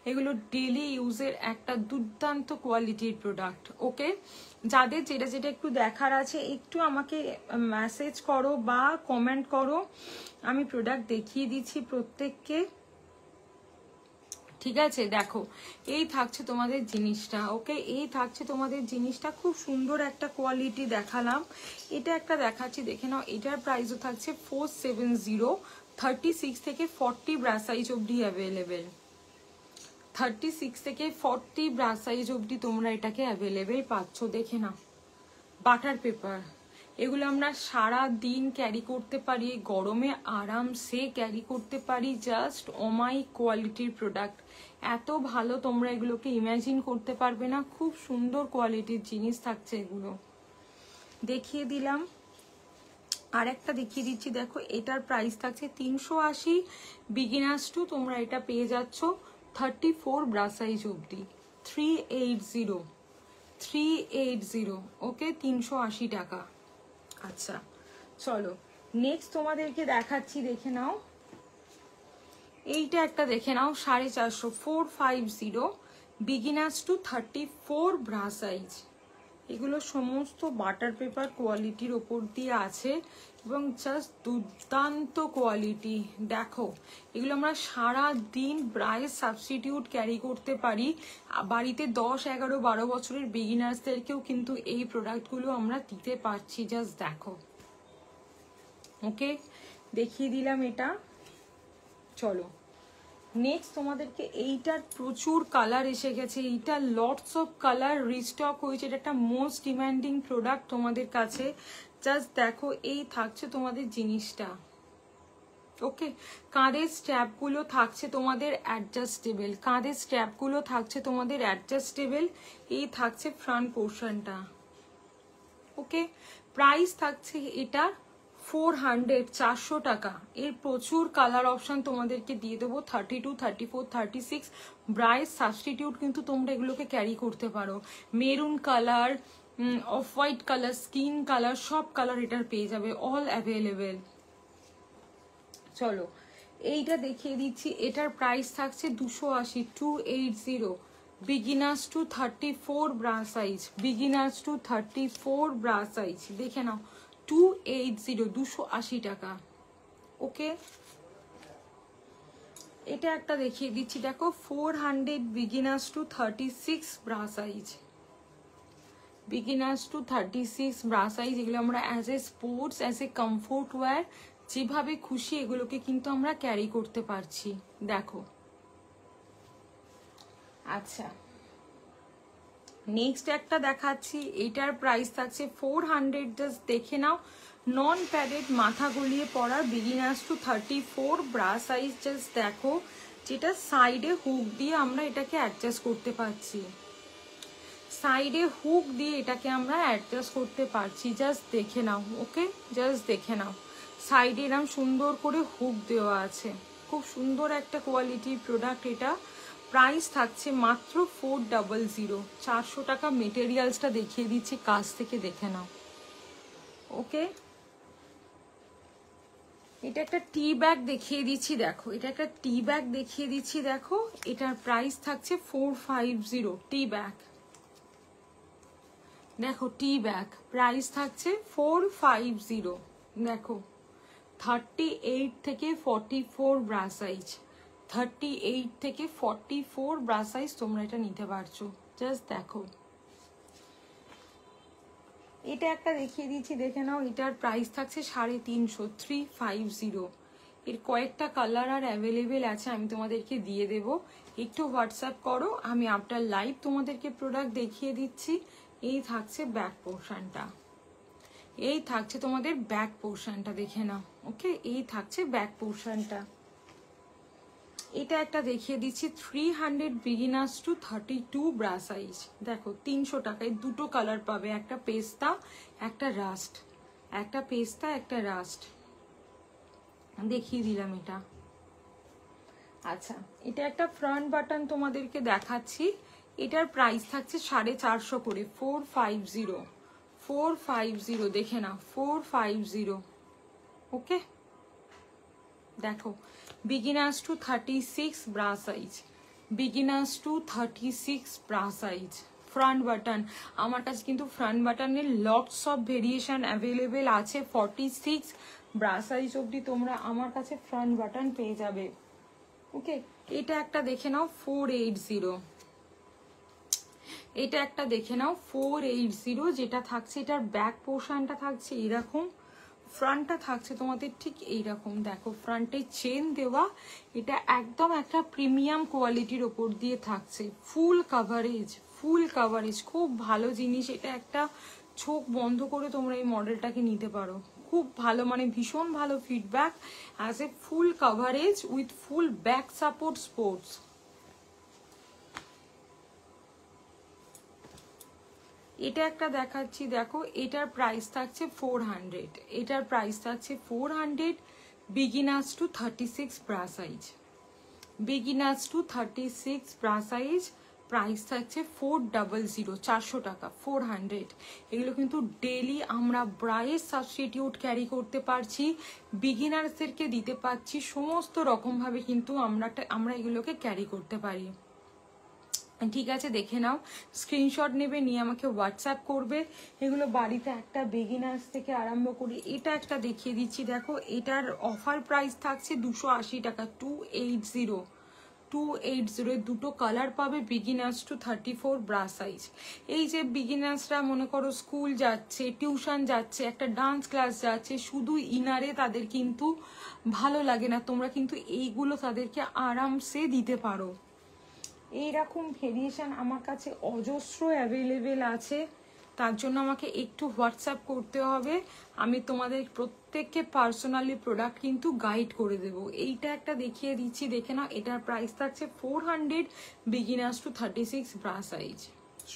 A: এগুলো ডেলি ইউজের একটা দুর্দান্ত কোয়ালিটির প্রোডাক্ট। ওকে, যাদের যেটা যেটা একটু দেখার আছে একটু আমাকে মেসেজ করো বা কমেন্ট করো, আমি প্রোডাক্ট দেখিয়ে দিচ্ছি প্রত্যেককে, ঠিক আছে। দেখো, এই থাকছে তোমাদের জিনিসটা। ওকে, এই থাকছে তোমাদের জিনিসটা, খুব সুন্দর একটা কোয়ালিটি দেখালাম। এটা একটা দেখাচ্ছি, দেখে নাও। এটার প্রাইসও থাকছে 470। 36 থেকে 40 ব্রা সাইজ অবধি অ্যাভেলেবেল, 36 থেকে 40 ব্রা সাইজ অবধি তোমরা এটাকে অ্যাভেলেবেল পাচ্ছ। দেখে নাও, বাটার পেপার, এগুলো আমরা সারা দিন ক্যারি করতে পারি, গরমে আরামসে ক্যারি করতে পারি। জাস্ট ওমাই কোয়ালিটির প্রোডাক্ট, এত ভালো তোমরা এগুলোকে ইমাজিন করতে পারবে না। খুব সুন্দর কোয়ালিটির জিনিস থাকছে এগুলো, দেখিয়ে দিলাম। আর একটা দেখিয়ে দিচ্ছি, দেখো, এটার প্রাইস থাকছে 380। বিগিনার্স টু তোমরা এটা পেয়ে যাচ্ছ 34 ব্রা সাইজ অবধি, 380। ওকে, 380 টাকা। আচ্ছা, চলো নেক্সট তোমাদেরকে দেখাচ্ছি, দেখে নাও। এইটা একটা দেখে নাও, 450, 450, বিগিনার্স টু 34 ব্রা সাইজ। এগুলো সমস্ত বাটার পেপার কোয়ালিটির ওপর দিয়ে আছে এবং জাস্ট দুর্দান্ত কোয়ালিটি। দেখো, এগুলো আমরা সারা দিন ব্রাইস সাবস্টিটিউট ক্যারি করতে পারি। বাড়িতে 10, 11, 12 বছরের বিগিনার্সদেরকেও কিন্তু এই প্রোডাক্টগুলো আমরা দিতে পারছি। জাস্ট দেখো, ওকে, দেখিয়ে দিলাম এটা। চলো নেক্সট তোমাদেরকে এইটার প্রচুর কালার এসে গেছে, এইটা লটস অফ কালার রিস্টক হয়েছে, এটা একটা মোস্ট ডিমান্ডিং প্রোডাক্ট তোমাদের কাছে। জাস্ট দেখো এই থাকছে তোমাদের জিনিসটা, ওকে। কাঁধের স্ট্র্যাপগুলো থাকছে তোমাদের অ্যাডজাস্টেবল, কাঁধের স্ট্র্যাপগুলো থাকছে তোমাদের অ্যাডজাস্টেবল, এই থাকছে ফ্রন্ট পোর্শনটা, ওকে। প্রাইস থাকছে এটা 400, 400 টাকা। এর প্রচুর কালার অপশন তোমাদেরকে দিয়ে দেবো, 32, 34, 36 ব্রাইস সাবস্টিটিউট কিন্তু তোমরা এগুলোকে ক্যারি করতে পারো। Maroon colour, off white colour, skin colour, সব কালার এটার পেয়ে যাবে, অল অ্যাভেলেবেল। চলো এইটা দেখিয়ে দিচ্ছি, এটার প্রাইস থাকছে 280, 280। Beginners to 34 bra size, beginners to 34 bra size, দেখে নাও 280, 280 টাকা, ওকে। এটা একটা দেখিয়ে দিচ্ছি, দেখো 400 beginners to 36 bra size, beginners to 36 bra size. এগুলো আমরা as a sports, as a comfort wear, যেভাবে খুশি এগুলোকে কিন্তু আমরা ক্যারি করতে পারছি, দেখো। আচ্ছা, নেক্সট একটা দেখাচ্ছি, এটার প্রাইস থাকছে 400, জাস্ট দেখে নাও। নন প্যাডেড মাথা গলিয়ে পরা, beginners to 34 bra size, just দেখো। যেটা সাইডে হুক দিয়ে আমরা এটাকে অ্যাডজাস্ট করতে পারছি, সাইডে হুক দিয়ে এটাকে আমরা অ্যাডজাস্ট করতে পারছি, জাস্ট দেখে নাও, ওকে। জাস্ট দেখে নাও, সাইডে এরকম সুন্দর করে হুক দেওয়া আছে, খুব সুন্দর একটা কোয়ালিটির প্রোডাক্ট এটা। প্রাইস থাকছে মাত্র 400, 400 টাকা। মেটেরিয়ালসটা দেখিয়ে দিচ্ছি, কাছ থেকে দেখে নাও, ওকে। এটা একটা টি ব্যাগ দেখিয়ে দিচ্ছি, দেখো। এটা একটা টি ব্যাগ দেখিয়ে দিচ্ছি, দেখো। এটার প্রাইস থাকছে 450, টি ব্যাগ, দেখো। টি ব্যাগ প্রাইস থাকছে 450, দেখো। 38 থেকে 44 ব্রা সাইজ, 38 থেকে 44 ব্রা সাইজ তোমরা এটা নিতে পারছো, জাস্ট দেখো। এটা একটা দেখিয়ে দিচ্ছি, দেখে নাও। এটার প্রাইস থাকছে 350, 350। এর কয়েকটা কালার আর অ্যাভেলেবেল আছে, আমি তোমাদেরকে দিয়ে দেব, একটু হোয়াটসঅ্যাপ করো, আমি আফটার লাইভ তোমাদেরকে প্রোডাক্ট দেখিয়ে দিচ্ছি। এই থাকছে ব্যাক পোর্শনটা, এই থাকছে তোমাদের ব্যাক পোর্শনটা, দেখে নাও, ওকে। এই থাকছে ব্যাক পোর্শনটা। এটা একটা দেখিয়ে দিচ্ছি, 300 বিগিনার্স টু 32 ব্রা সাইজ, দেখো। 300 টাকায় দুটো কালার পাবে, একটা পেস্তা, একটা রাস্ট, একটা পেস্তা, একটা রাস্ট, দেখিয়ে দিলাম এটা। আচ্ছা, এটা একটা ফ্রন্ট বাটন তোমাদেরকে দেখাচ্ছি, এটার প্রাইস থাকছে 450 করে, 450, 450, দেখে নাও, 450, ওকে। দেখো, beginners to 36 bra size, beginners to 36 bra size, front button. আমার কাছে কিন্তু ফ্রন্ট বাটনের লটস অফ ভেরিয়েশন অ্যাভেলেবেল আছে, 46 ব্রা সাইজ অবধি তোমরা আমার কাছে ফ্রন্ট বাটন পেয়ে যাবে, ওকে। এটা একটা দেখে নাও, 480, এটা একটা দেখে নাও, 480, যেটা থাকছে, এটার ব্যাক পোর্শনটা থাকছে এরকম, ফ্রন্টটা থাকছে তোমাদের ঠিক এইরকম, দেখো। ফ্রন্টে চেন দেওয়া, এটা একদম একটা প্রিমিয়াম কোয়ালিটির ওপর দিয়ে থাকছে, ফুল কাভারেজ, ফুল কাভারেজ, খুব ভালো জিনিস। এটা একটা চোখ বন্ধ করে তোমরা এই মডেলটাকে নিতে পারো, খুব ভালো, মানে ভীষণ ভালো feedback, as a full coverage with full back support sports. এটা একটা দেখাচ্ছি, দেখো। এটার প্রাইস থাকছে 400, এটার প্রাইস থাকছে 400, beginners to 36 bra size, beginners to 36 bra size, price থাকছে 400, 400 টাকা, 400। এগুলো কিন্তু ডেলি আমরা ব্রাইস সাবস্টিটিউট ক্যারি করতে পারছি, বিগিনার্সদেরকে দিতে পারছি, সমস্ত রকমভাবে কিন্তু আমরা এগুলোকে ক্যারি করতে পারি, ঠিক আছে। দেখে নাও, স্ক্রিনশট নেবে, নিয়ে আমাকে হোয়াটসঅ্যাপ করবে। এগুলো বাড়িতে একটা বিগিনার্স থেকে আরম্ভ করি। এটা একটা দেখিয়ে দিচ্ছি, দেখো। এটার অফার প্রাইস থাকছে 280 টাকা, 280, 280 দুটো কালার পাবে, বিগিনার্স টু 34 ব্রা সাইজ। এই যে বিগিনার্সরা মনে করো স্কুল যাচ্ছে, টিউশন যাচ্ছে, একটা ডান্স ক্লাস যাচ্ছে, শুধু ইনারে তাদের কিন্তু ভালো লাগে না, তোমরা কিন্তু এইগুলো তাদেরকে আরামসে দিতে পারো। এইরকম ভেরিয়েশন আমার কাছে অজস্র অ্যাভেলেবেল আছে, তার জন্য আমাকে একটু হোয়াটসঅ্যাপ করতে হবে, আমি তোমাদের প্রত্যেককে পার্সোনালি প্রোডাক্ট কিন্তু গাইড করে দেব। এইটা একটা দেখিয়ে দিচ্ছি, দেখে নাও, এটার প্রাইস থাকছে 400, বিগিনার্স টু 36 ব্রা সাইজ।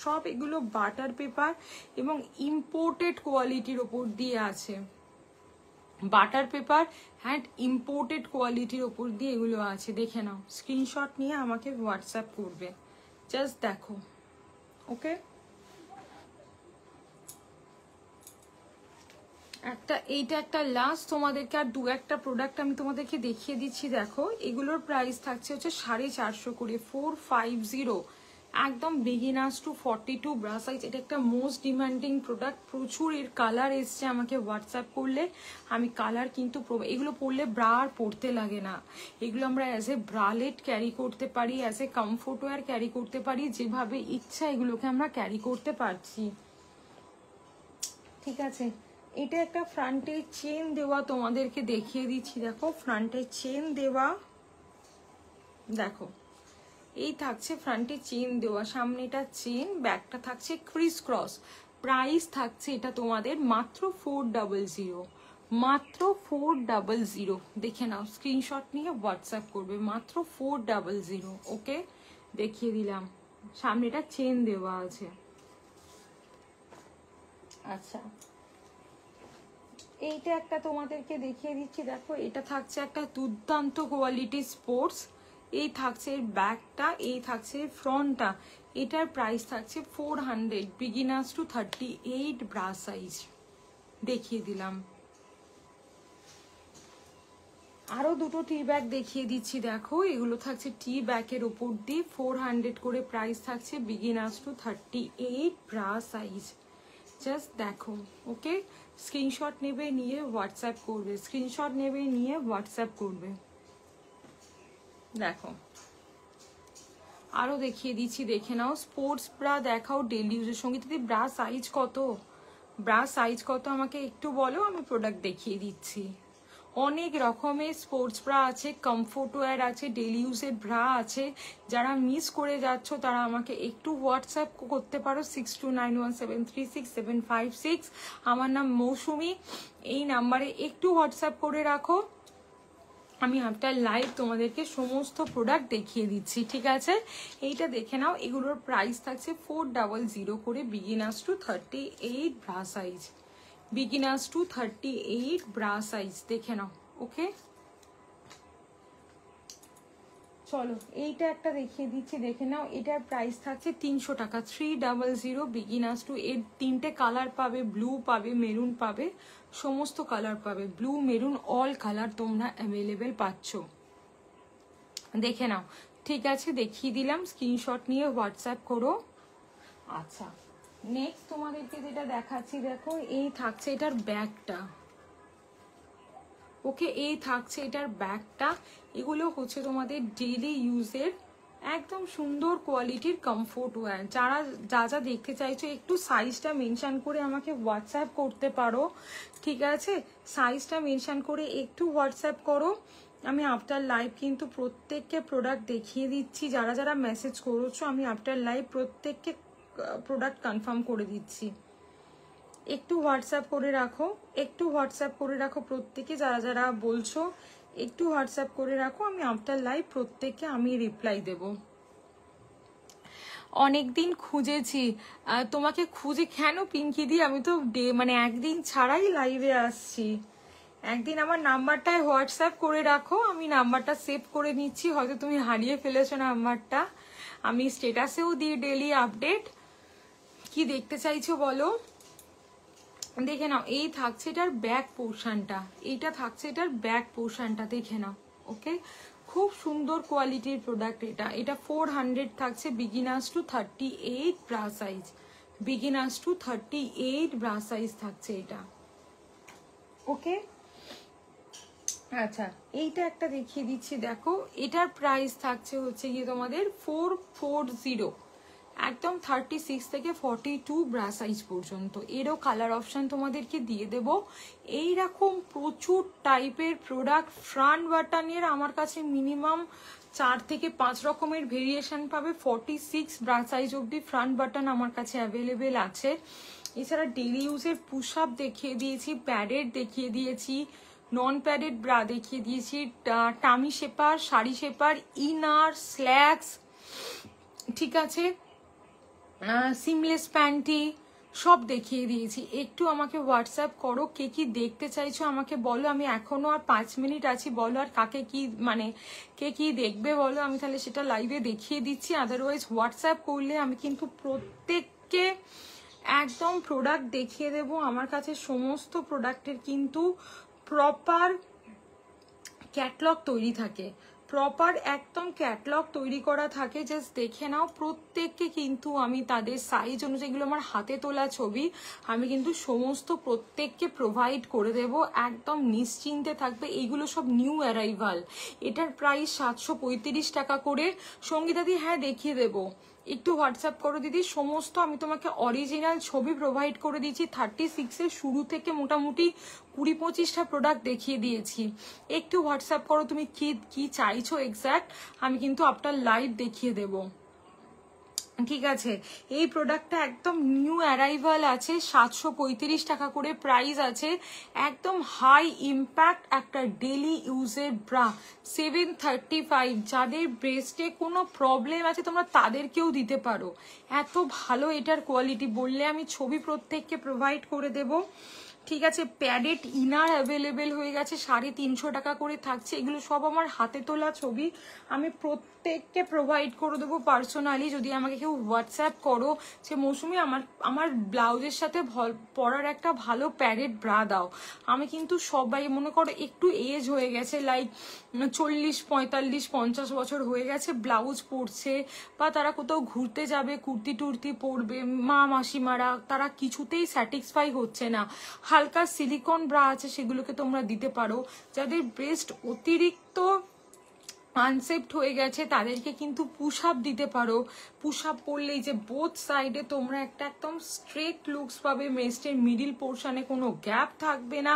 A: সব এগুলো বাটার পেপার এবং ইম্পোর্টেড কোয়ালিটির ওপর দিয়ে আছে, বাটার পেপার অ্যান্ড ইম্পোর্টেড কোয়ালিটির ওপর দিয়ে এগুলো আছে, দেখে নাও, স্ক্রিনশট নিয়ে আমাকে হোয়াটসঅ্যাপ করবে, জাস্ট দেখো। ওকে, এইটা একটা লাস্ট তোমাদেরকে আর দু একটা প্রোডাক্ট আমি তোমাদেরকে দেখিয়ে দিচ্ছি, দেখো এগুলোর প্রাইস থাকছে হচ্ছে 450 করে, 450, একদম বিগিনার্স টু 42 ব্রা সাইজ। এটা একটা মোস্ট ডিমান্ডিং প্রোডাক্ট, প্রচুর এর কালার এসছে, আমাকে হোয়াটসঅ্যাপ করলে আমি কালার কিন্তু এগুলো পরলে ব্রা আর পরতে লাগে না, এগুলো আমরা অ্যাজ এ ব্রালেট ক্যারি করতে পারি, as a comfort wear carry করতে পারি, যেভাবে ইচ্ছা এগুলোকে আমরা ক্যারি করতে পারছি। ঠিক আছে, এটা একটা ফ্রন্টে চেন দেওয়া তোমাদেরকে দেখিয়ে দিচ্ছি, দেখো ফ্রন্টে চেন দেওয়া, দেখো এই থাকছে ফ্রন্টে চেন দেওয়া, সামনেটা চেন, ব্যাকটা থাকছে ক্রিস ক্রস। প্রাইস থাকছে এটা তোমাদের মাত্র 400, মাত্র 400। দেখে নাও, স্ক্রিনশট নিয়ে হোয়াটসঅ্যাপ করবে, মাত্র 400। ওকে, দেখিয়ে দিলাম, সামনেটা চেন দেওয়া আছে। আচ্ছা, এইটা একটা তোমাদেরকে দেখিয়ে দিচ্ছি, দেখো এটা থাকছে একটা দুর্দান্ত কোয়ালিটি স্পোর্টস, এই থাকছে ব্যাকটা, এই থাকছে ফ্রন্টটা, এটার প্রাইস থাকছে 400, বিগিনার্স টু 38 ব্রা সাইজ। দেখিয়ে দিলাম, আরো দুটো টি ব্যাগ দেখিয়ে দিচ্ছি, দেখো এগুলো থাকছে টি ব্যাগের উপর দিয়ে, 400 করে প্রাইস থাকছে, beginners to 38 bra size. Just দেখো। ওকে, স্ক্রিনশট নেবে, নিয়ে হোয়াটসঅ্যাপ করবে, স্ক্রিনশট নেবে, নিয়ে হোয়াটসঅ্যাপ করবে। দেখো আরো দেখিয়ে দিচ্ছি, দেখে নাও, স্পোর্টস ব্রা দেখাও ডেইলি ইউজের সঙ্গে। দিদি ব্রা সাইজ কত, ব্রা সাইজ কত আমাকে একটু বলো, আমি প্রোডাক্ট দেখিয়ে দিচ্ছি। অনেক রকমের স্পোর্টস ব্রা আছে, কমফোর্ট ওয়্যার আছে, ডেইলি ইউজের ব্রা আছে, যারা মিস করে যাচ্ছ তারা আমাকে একটু হোয়াটসঅ্যাপ করতে পারো, 6291736756। আমার নাম মৌসুমি, এই নাম্বারে একটু হোয়াটসঅ্যাপ করে রাখো, আমি আফটার লাইভ তোমাদেরকে সমস্ত প্রোডাক্ট দেখিয়ে দিচ্ছি। ঠিক আছে, এইটা দেখে নাও, এগুলোর প্রাইস থাকছে 400 করে, beginners to 38 bra size, beginners to 38 bra size, দেখে নাও। ওকে, চলো এইটা একটা দেখিয়ে দিচ্ছি, দেখে নাও, এটার প্রাইস থাকছে 300 টাকা, 300, বিগিনার্স টু। এর তিনটে কালার পাবে, ব্লু পাবে, মেরুন পাবে, সমস্ত কালার পাবে, ব্লু মেরুন অল কালার তোমরা অ্যাভেলেবেল পাচ্ছ, দেখে নাও। ঠিক আছে, দেখিয়ে দিলাম, স্ক্রিনশট নিয়ে হোয়াটসঅ্যাপ করো। আচ্ছা, নেক্সট তোমাদেরকে যেটা দেখাচ্ছি, দেখো এই থাকছে এটার ব্যাগটা। ওকে, এই থাকছে এটার ব্যাগটা, এগুলো হচ্ছে তোমাদের ডেইলি ইউজের একদম সুন্দর কোয়ালিটির কমফোর্ট ওয়্যার। যারা যা যা দেখতে চাইছো একটু সাইজটা মেনশন করে আমাকে হোয়াটসঅ্যাপ করতে পারো। ঠিক আছে, সাইজটা মেনশন করে একটু হোয়াটসঅ্যাপ করো, আমি আফটার লাইভ কিন্তু প্রত্যেককে প্রোডাক্ট দেখিয়ে দিচ্ছি। যারা যারা মেসেজ করেছো আমি আফটার লাইভ প্রত্যেককে প্রোডাক্ট কনফার্ম করে দিচ্ছি। একটু হোয়াটসঅ্যাপ করে রাখো, একটু হোয়াটসঅ্যাপ করে রাখো প্রত্যেকে, যারা যারা বলছো একটু হোয়াটসঅ্যাপ করে রাখো, আমি আফটার লাইভ প্রত্যেককে আমি রিপ্লাই দেব। অনেকদিন খুঁজেছি তোমাকে, খুঁজে কেন পিঙ্কি দি, আমি তো মানে একদিন ছাড়াই লাইভে আসছি। একদিন আমার নাম্বারটায় হোয়াটসঅ্যাপ করে রাখো, আমি নাম্বারটা সেভ করে নিচ্ছি, হয়তো তুমি হারিয়ে ফেলেছো নাম্বারটা। আমি স্টেটাসেও দিই ডেলি আপডেট। কি দেখতে চাইছো বলো, দেখে নাও। এই থাকছে এটার ব্যাক পোর্শনটা, এইটা থাকছে এটার ব্যাক পোর্শনটা, দেখে নাও। ওকে, খুব সুন্দর কোয়ালিটির প্রোডাক্ট এটা। এটা 400 থাকছে, beginners to 38 bra size, beginners to 38 bra size থাকছে এটা। ওকে, আচ্ছা, এইটা একটা দেখিয়ে দিচ্ছি, দেখো এটার প্রাইস থাকছে হচ্ছে গিয়ে তোমাদের 440, একদম 36 থেকে 42 ব্রা সাইজ পর্যন্ত। এরও কালার অপশন তোমাদেরকে দিয়ে দেব। এইরকম প্রচুর টাইপের প্রোডাক্ট ফ্রন্ট বাটনের আমার কাছে মিনিমাম 4 থেকে 5 রকমের ভেরিয়েশন পাবে। 46 ব্রা সাইজ অব্দি ফ্রন্ট বাটন আমার কাছে অ্যাভেলেবেল আছে। এছাড়া ডেলি ইউজের পুশ আপ দেখিয়ে দিয়েছি, প্যাডেড দেখিয়ে দিয়েছি, নন প্যাডেড ব্রা দেখিয়ে দিয়েছি, tummy shaper, sari shaper, inner, slacks, ঠিক আছে, সিমলেস প্যান্টি সব দেখিয়ে দিয়েছি। একটু আমাকে হোয়াটসঅ্যাপ করো, কে কি দেখতে চাইছো আমাকে বলো। আমি এখনো আর 5 মিনিট আছি, বলো আর কাকে কি মানে কে কি দেখবে বলো, আমি তাহলে সেটা লাইভে দেখিয়ে দিচ্ছি। আদারওয়াইজ হোয়াটসঅ্যাপ করলে আমি কিন্তু প্রত্যেককে একদম প্রোডাক্ট দেখিয়ে দেব। আমার কাছে সমস্ত প্রোডাক্টের কিন্তু প্রপার ক্যাটলগ তৈরি থাকে, প্রপার একদম ক্যাটলগ তৈরি করা থাকে, জাস্ট দেখে নাও। প্রত্যেককে কিন্তু আমি তাদের সাইজ অনুযায়ী, এগুলো আমার হাতে তোলা ছবি, আমি কিন্তু সমস্ত প্রত্যেককে প্রোভাইড করে দেব, একদম নিশ্চিন্তে থাকবে। এইগুলো সব নিউ অ্যারাইভাল, এটার প্রাইস 735 টাকা করে। সঙ্গীতাদি হ্যাঁ দেখিয়ে দেবো, একটু হোয়াটসঅ্যাপ করো দিদি। সমস্ত আমি তোমাকে অরিজিনাল ছবি প্রোভাইড করে দিয়েছি। 36-এর শুরু থেকে মোটামুটি 20-25টা প্রোডাক্ট দেখিয়ে দিয়েছি। একটু হোয়াটসঅ্যাপ করো তুমি কি কি চাইছো এক্স্যাক্ট, আমি কিন্তু আপনার লাইভ দেখিয়ে দেবো, ঠিক আছে। এই প্রোডাক্টটা একদম নিউ অ্যারাইভাল আছে, 735 টাকা করে প্রাইস আছে। একদম হাই ইম্প্যাক্ট একটা ডেলি ইউজের ব্রা, 735। যাদের ব্রেস্টে কোনো প্রবলেম আছে তোমরা তাদেরকেও দিতে পারো, এত ভালো এটার কোয়ালিটি। বললে আমি ছবি প্রত্যেককে প্রোভাইড করে দেবো, ঠিক আছে। প্যাডেড ইনার অ্যাভেলেবেল হয়ে গেছে, 350 টাকা করে থাকছে। এগুলো সব আমার হাতে তোলা ছবি, আমি প্রত্যেককে প্রোভাইড করে দেবো পার্সোনালি। যদি আমাকে কেউ হোয়াটসঅ্যাপ করো যে মৌসুমি আমার ব্লাউজের সাথে পরার একটা ভালো প্যাডেড ব্রা দাও, আমি কিন্তু সবাই মনে করো একটু এজ হয়ে গেছে, লাইক 40, 45, 50 বছর হয়ে গেছে, ব্লাউজ পরছে বা তারা কোথাও ঘুরতে যাবে, কুর্তি টুর্তি পরবে, মা মাসিমারা, তারা কিছুতেই স্যাটিসফাই হচ্ছে না। হালকা সিলিকন ব্রা আছে, সেগুলোকে তোমরা দিতে পারো। যাদের ব্রেস্ট অতিরিক্ত আনসেপ্ট হয়ে গেছে তাদেরকে কিন্তু পুশ আপ দিতে পারো। পুশ আপ করলেই যে বোথ সাইডে তোমরা একটা একদম স্ট্রেট লুকস পাবে, ব্রেস্টের মিডিল পোর্শনে কোনো গ্যাপ থাকবে না,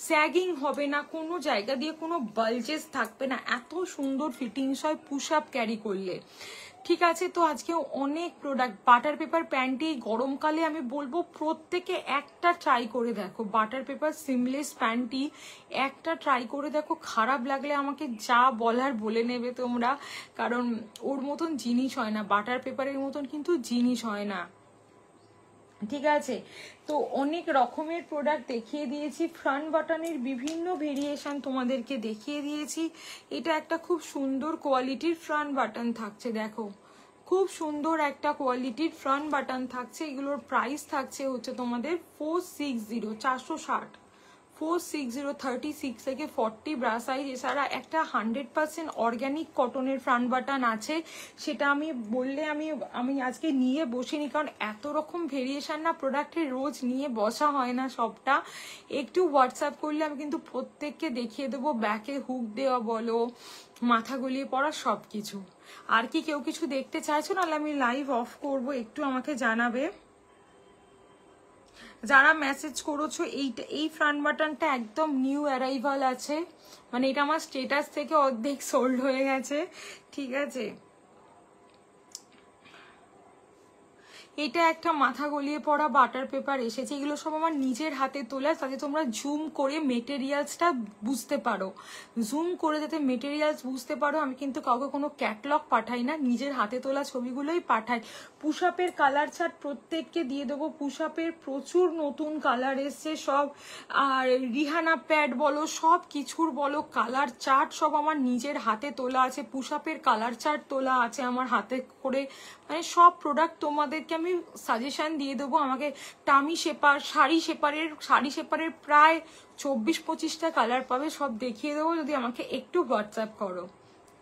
A: স্যাগিং হবে না, কোনো জায়গা দিয়ে কোনো বালজেস থাকবে না, এত সুন্দর ফিটিংস হয় পুশ আপ ক্যারি করলে, ঠিক আছে। তো আজকে অনেক প্রোডাক্ট, বাটার পেপার প্যান্টি গরমকালে আমি বলবো প্রত্যেকে একটা ট্রাই করে দেখো। বাটার পেপার সিমলেস প্যান্টি একটা ট্রাই করে দেখো, খারাপ লাগলে আমাকে যা বলার বলে নেবে তোমরা, কারণ ওর মতন জিনিস হয় না, বাটার পেপারের মতন কিন্তু জিনিস হয় না, ঠিক আছে। তো অনেক রকমের প্রোডাক্ট দেখিয়ে দিয়েছি, ফ্রন্ট বাটনের বিভিন্ন ভেরিয়েশন তোমাদেরকে দেখিয়ে দিয়েছি। এটা একটা খুব সুন্দর কোয়ালিটির ফ্রন্ট বাটন থাকছে, দেখো খুব সুন্দর একটা কোয়ালিটির ফ্রন্ট বাটন থাকছে। এগুলোর প্রাইস থাকছে হচ্ছে তোমাদের 460, 460, 460, 36 থেকে 40 ব্রা সাইজ। এছাড়া একটা 100% অর্গ্যানিক কটনের ফ্রন্ট বাটন আছে, সেটা আমি বললে আমি আজকে নিয়ে বসিনি, কারণ এত রকম ভেরিয়েশন না প্রোডাক্টের রোজ নিয়ে বসা হয় না সবটা। একটু হোয়াটসঅ্যাপ করলে আমি কিন্তু প্রত্যেককে দেখিয়ে দেবো, ব্যাকে হুক দেওয়া বলো, মাথা গলিয়ে পড়া সব কিছু। আর কি কেউ কিছু দেখতে চাইছো, নাহলে আমি লাইভ অফ করব, একটু আমাকে জানাবে। যারা মেসেজ করেছো, এই ফ্রন্ট বাটনটা একদম নিউ অ্যারাইভাল আছে, মানে এটা আমার স্টেটাস থেকে অর্ধেক সোল্ড হয়ে গেছে, ঠিক আছে। এটা একটা মাথা গলিয়ে পড়া বাটার পেপার এসেছে, এগুলো সব আমার নিজের হাতে তোলা, যাতে তোমরা জুম করে মেটেরিয়ালসটা বুঝতে পারো, জুম করে যাতে মেটেরিয়ালস বুঝতে পারো। আমি কিন্তু কাউকে কোনো ক্যাটলগ পাঠাই না, নিজের হাতে তোলা ছবিগুলোই পাঠাই। পুশ আপের কালার চার্ট প্রত্যেককে দিয়ে দেবো, পুশ আপের প্রচুর নতুন কালার এসছে সব, আর রিহানা প্যাড বলো, সব কিছুর বলো, কালার চার্ট সব আমার নিজের হাতে তোলা আছে, পুশ আপের কালার চার্ট তোলা আছে আমার হাতে করে, মানে সব প্রোডাক্ট তোমাদেরকে আমি সাজেশন দিয়ে দেবো। আমাকে টামি শেপার, শাড়ি শেপারের প্রায় 24-25টা কালার পাবে, সব দেখিয়ে দেবো যদি আমাকে একটু হোয়াটসঅ্যাপ করো,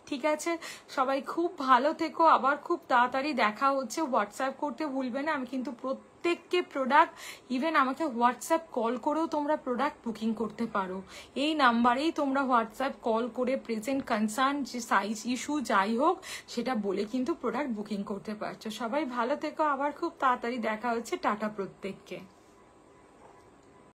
A: ঠিক আছে, সবাই খুব ভালো থেকো, আবার খুব তাড়াতাড়ি দেখা হচ্ছে। হোয়াটসঅ্যাপ করতে ভুলবে না, আমি কিন্তু প্রত্যেককে প্রোডাক্ট, ইভেন আমাকে হোয়াটসঅ্যাপ কল করেও তোমরা প্রোডাক্ট বুকিং করতে পারো। এই নাম্বারেই তোমরা হোয়াটসঅ্যাপ কল করে প্রেজেন্ট কনসার্ন যে সাইজ ইস্যু যাই হোক সেটা বলে কিন্তু প্রোডাক্ট বুকিং করতে পারছো। সবাই ভালো থেকো, আবার খুব তাড়াতাড়ি দেখা হচ্ছে। টাটা প্রত্যেককে।